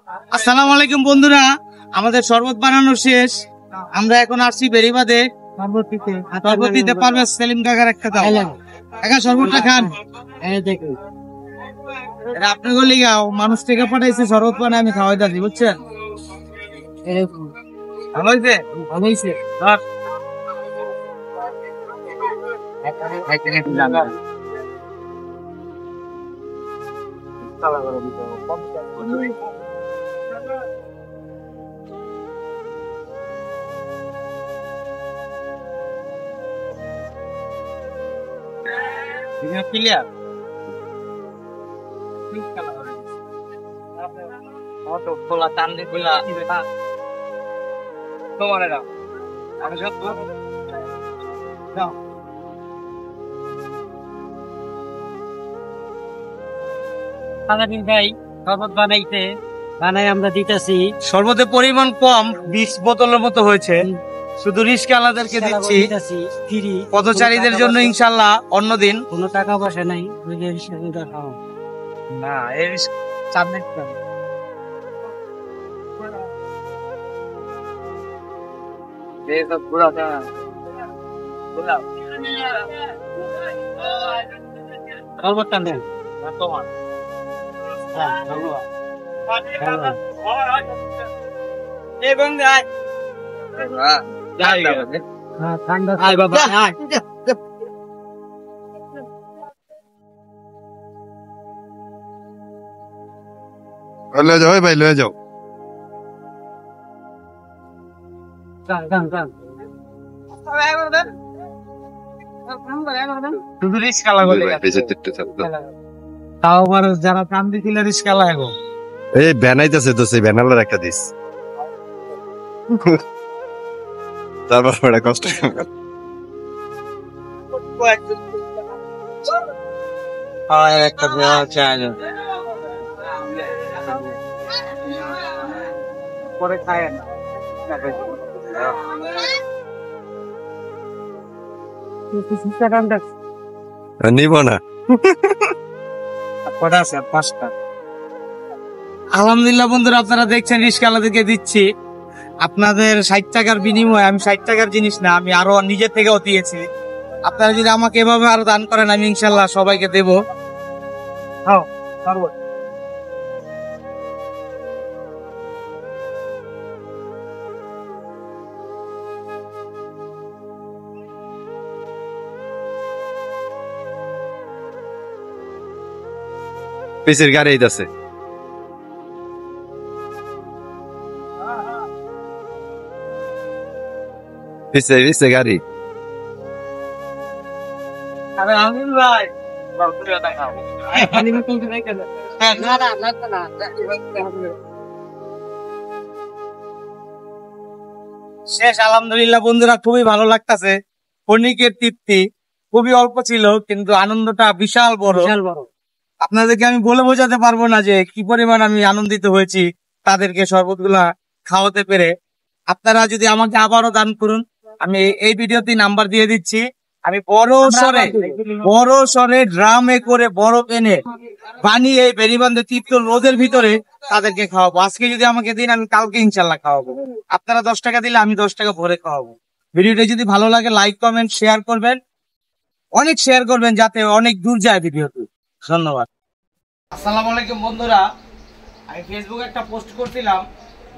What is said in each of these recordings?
আসসালামু আলাইকুম বন্ধুরা, আমাদের শরবত বানানো শেষ। আমরা এখন আসছি বেরিবাদে শরবত দিতে পারবে সেলিম কাকার একটা দাও কাকা, শরবতটা খান। আপনি বলি গাও মানুষ থেকে পাঠাইছে শরবত বানায় আমি খাওয়াই দাদি, বুঝছেন? ভালো হয়েছে, ভালো হয়েছে। ক্লিয়ার খোলা টান দিয়ে খোলা তোমার ভাই শরবত বানাইতে বানাই আমরা দিতেছি। শরবতের পরিমাণ কম, 20 বোতলের মতো হয়েছে। শুধু রিস্কাওয়ালাদেরকে দিচ্ছি, পথচারীদের জন্য ইনশাল্লাহ অন্যদিন। কোনো টাকা পয়সা নাই না, এই চাঁদনি শরবতটা নেন তোমার ले जाओ भाई, ले जाओ। শুধু রিস্কাওয়ালা বলে তাও আবার যারা কাম দিছিল রিস্কাওয়ালা এখন এই ব্যানাইতেছে তো, সেই ব্যানালার একটা দিস তারপর বড় কষ্ট একটা পরে খায় না নিব না। আলহামদুলিল্লাহ বন্ধুরা, আপনারা দেখছেন রিস্কাওয়ালাদেরকে দিচ্ছি। আপনাদের 60 টাকার বিনিময়ে আমি 60 টাকার জিনিস না, আমি আরো নিজের থেকেও দিয়েছি। আপনারা যদি আমাকে এভাবে আরো দান করেন, আমি ইনশাল্লাহ সবাইকে দেবো। পিসের গাড়ি আইতাছে। পিসে গাড়ি। শেষ আলহামদুলিল্লাহ বন্ধুরা, খুবই ভালো লাগতেছে। ক্ষণিকের তৃপ্তি খুবই অল্প ছিল, কিন্তু আনন্দটা বিশাল বড়। আপনাদেরকে আমি বলে বোঝাতে পারবো না যে কি পরিমাণ আমি আনন্দিত হয়েছি তাদেরকে শরবত গুলা খাওয়াতে পেরে। আপনারা যদি আমাকে আবারও দান করুন, আমি এই ভিডিওতে নাম্বার দিয়ে দিচ্ছি। আমি বড় সরে ড্রামে করে বরফ এনে বানিয়ে বেরিবান্ধে তীব্র রোদের ভিতরে তাদেরকে খাওয়াবো। আজকে যদি আমাকে দিন, আমি কালকে ইনশাল্লাহ খাওয়াবো। আপনারা 10 টাকা দিলে আমি 10 টাকা ভরে খাওয়াবো। ভিডিওটা যদি ভালো লাগে লাইক কমেন্ট শেয়ার করবেন, অনেক শেয়ার করবেন যাতে অনেক দূর যায় ভিডিওটি। ধন্যবাদ। আসসালামু আলাইকুম বন্ধুরা, আমি ফেসবুকে একটা পোস্ট করছিলাম,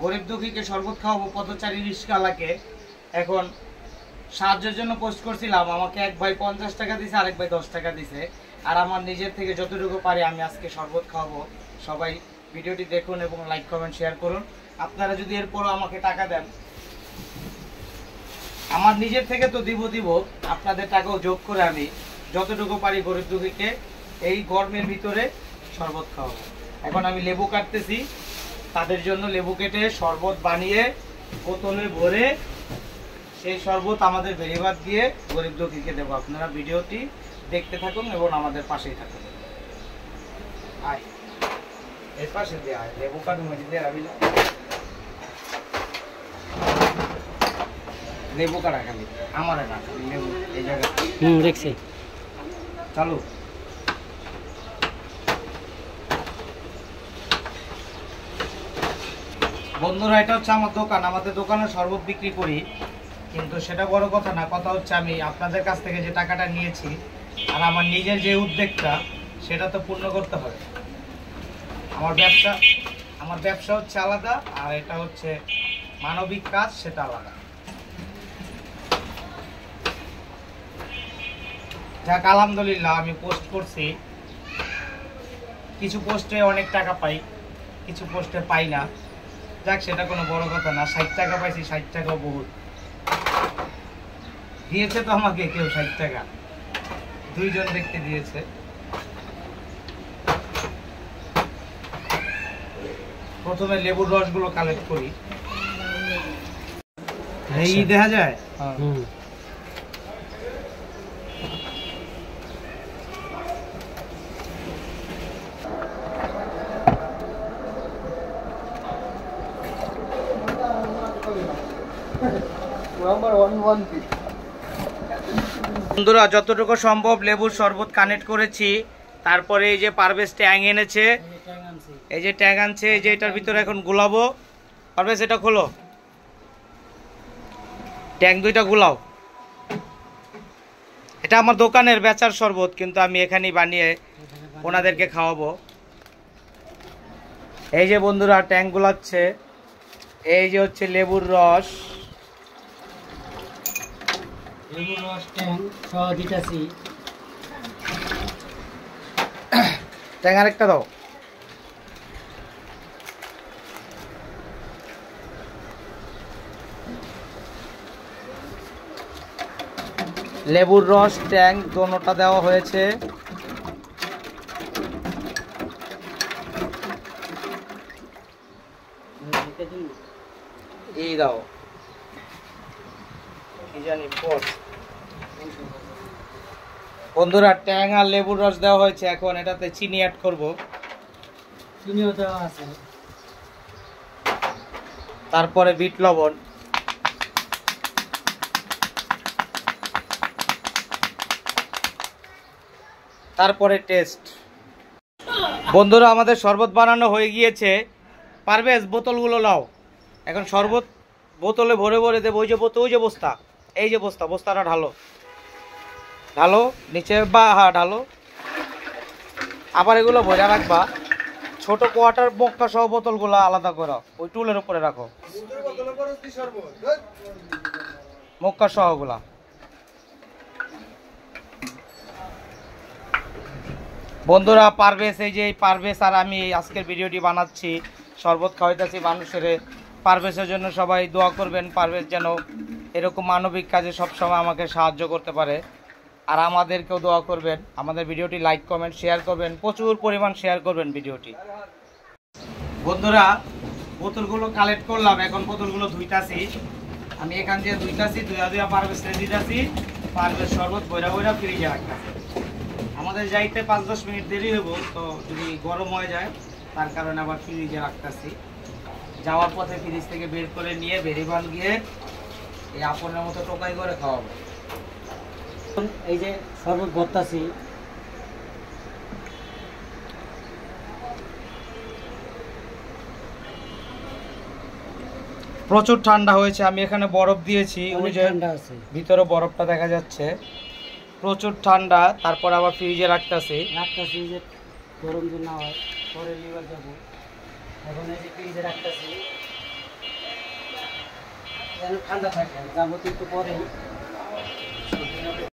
গরিব দুঃখীকে শরবত খাওয়াবো পথচারী রিস্কাওয়ালাকে। এখন সাহায্যের জন্য পোস্ট করছিলাম, আমাকে এক ভাই 50 টাকা দিছে, আরেক ভাই 10 টাকা দিছে। আর আমার নিজের থেকে যতটুকু পারি আমি আজকে শরবত খাওয়াবো। সবাই ভিডিওটি দেখুন এবং লাইক কমেন্ট শেয়ার করুন। আপনারা যদি এরপরও আমাকে টাকা দেন, আমার নিজের থেকে তো দিব, আপনাদের টাকাও যোগ করে আমি যতটুকু পারি গরিব দুঃখীকে এই গরমের ভিতরে শরবত খাওয়াবো। এখন আমি লেবু কাটতেছি, তাদের জন্য লেবু কেটে শরবত বানিয়ে বোতলে ভরে সেই শরবত আমাদের বেরিবাদ দিয়ে গরিব দুঃখীকে দেবো। আপনারা ভিডিওটি দেখতে থাকুন এবং আমাদের পাশেই থাকুন। আয় এর পাশে দিয়ে আয়, লেবু কাটু মধ্যে আবি লেবু কাটা খালি আমার না, লেবু এই জায়গায় দেখছি। চালু বন্ধুরা, এটা হচ্ছে আমার দোকান। আমাদের দোকানে শরবত বিক্রি করি, কিন্তু সেটা বড় কথা না। কথা হচ্ছে আমি আপনাদের কাছ থেকে যে টাকাটা নিয়েছি আর আমার নিজের যে উদ্যোগটা, সেটা তো পূর্ণ করতে হবে। আমার ব্যবসা হচ্ছে আলাদা, আর এটা হচ্ছে মানবিক কাজ, সেটা আলাদা। যাক, আলহামদুলিল্লাহ আমি পোস্ট করছি। কিছু পোস্টে অনেক টাকা পাই, কিছু পোস্টে পাই না। যাক, সেটা কোনো বড় কথা না। 60 টাকা পাইছি, 60 টাকাও বহুত। দিয়েছে তো আমাকে কেউ 60 টাকা, 2 জন ব্যক্তি দিয়েছে। প্রথমে লেবুর রসগুলো কালেক্ট করি। এই দেখা যায়। বন্ধুরা, যতটুকু সম্ভব লেবুর শরবত কানেক্ট করেছি। তারপরে এই যে পারভেজ ট্যাং এনেছে, এই যে ট্যাং আনছে, এই যে এটার ভিতরে এখন গুলাবো। পারভেজ, এটা খোলো, ট্যাং দুইটা গুলাও। এটা আমার দোকানের বেচার শরবত, কিন্তু আমি এখানেই বানিয়ে ওনাদেরকে খাওয়াবো। এই যে বন্ধুরা, ট্যাং গুলাচ্ছে। এই যে হচ্ছে লেবুর রস, ট্যাং সহ দিতেছি। ট্যাং আরেকটা দাও। লেবুর রস, ট্যাং দোনোটা দেওয়া হয়েছে। এই দাও, কি জানি বন্ধুরা, ট্যাং আর লেবুর রস দেওয়া হয়েছে। এখন এটাতে চিনি অ্যাড করব। চিনিও দেওয়া আছে। তারপরে বিট লবণ, তারপরে টেস্ট। বন্ধুরা, আমাদের শরবত বানানো হয়ে গিয়েছে। পারভেজ, বোতলগুলো নাও। এখন শরবত বোতলে ভরে ভরে দেবো। ওই যে বোতল, ওই যে বস্তা, এই যে বস্তা, বস্তাটা ঢালো, ঢালো নিচে, বা হ্যাঁ ঢালো। আবার এগুলো ভরে রাখবা। ছোট কোয়াটার মক্কা সহ বোতলগুলো আলাদা করো, ওই টুলের উপরে রাখো, মক্কা সহগুলা। বন্ধুরা, পারভেজ, এই যে পারভেজ আর আমি আজকের ভিডিওটি বানাচ্ছি, শরবত খাওয়াইতেছি মানুষের। পারভেজের জন্য সবাই দোয়া করবেন। পারভেজ যেন এরকম মানবিক কাজে সবসময় আমাকে সাহায্য করতে পারে। আর আমাদেরকেও দোয়া করবেন। আমাদের ভিডিওটি লাইক, কমেন্ট, শেয়ার করবেন, প্রচুর পরিমাণ শেয়ার করবেন ভিডিওটি। বন্ধুরা, বোতলগুলো কালেক্ট করলাম। এখন বোতলগুলো ধুইতাছি। আমি এখান দিয়ে ধুইতাছি, ধুয়া পারভেজ দিতাছি। পারভেজ শরবত বইরা বইরা ফ্রিজে রাখতেছি। আমাদের যাইতে 5-10 মিনিট দেরি হইব, তো যদি গরম হয়ে যায় তার কারণে আবার ফ্রিজে রাখতেছি। যাওয়ার পথে ফ্রিজ থেকে বের করে নিয়ে বেরিবান গিয়ে এই আপনের মতো টোকাই করে খাওয়াবো। এই যে শরবত ভরতাছি। প্রচুর ঠান্ডা হয়েছে। আমি এখানে বরফ দিয়েছি, ওই যে ভিতরে বরফটা দেখা যাচ্ছে। প্রচুর ঠান্ডা। তারপর আবার ফ্রিজে রাখতেছি যে গরম যে না হয়, পরে লিভার যাবো। এখন এই যে ফ্রিজে রাখতেছি যেন ঠান্ডা থাকে, যাবো একটু পরেই।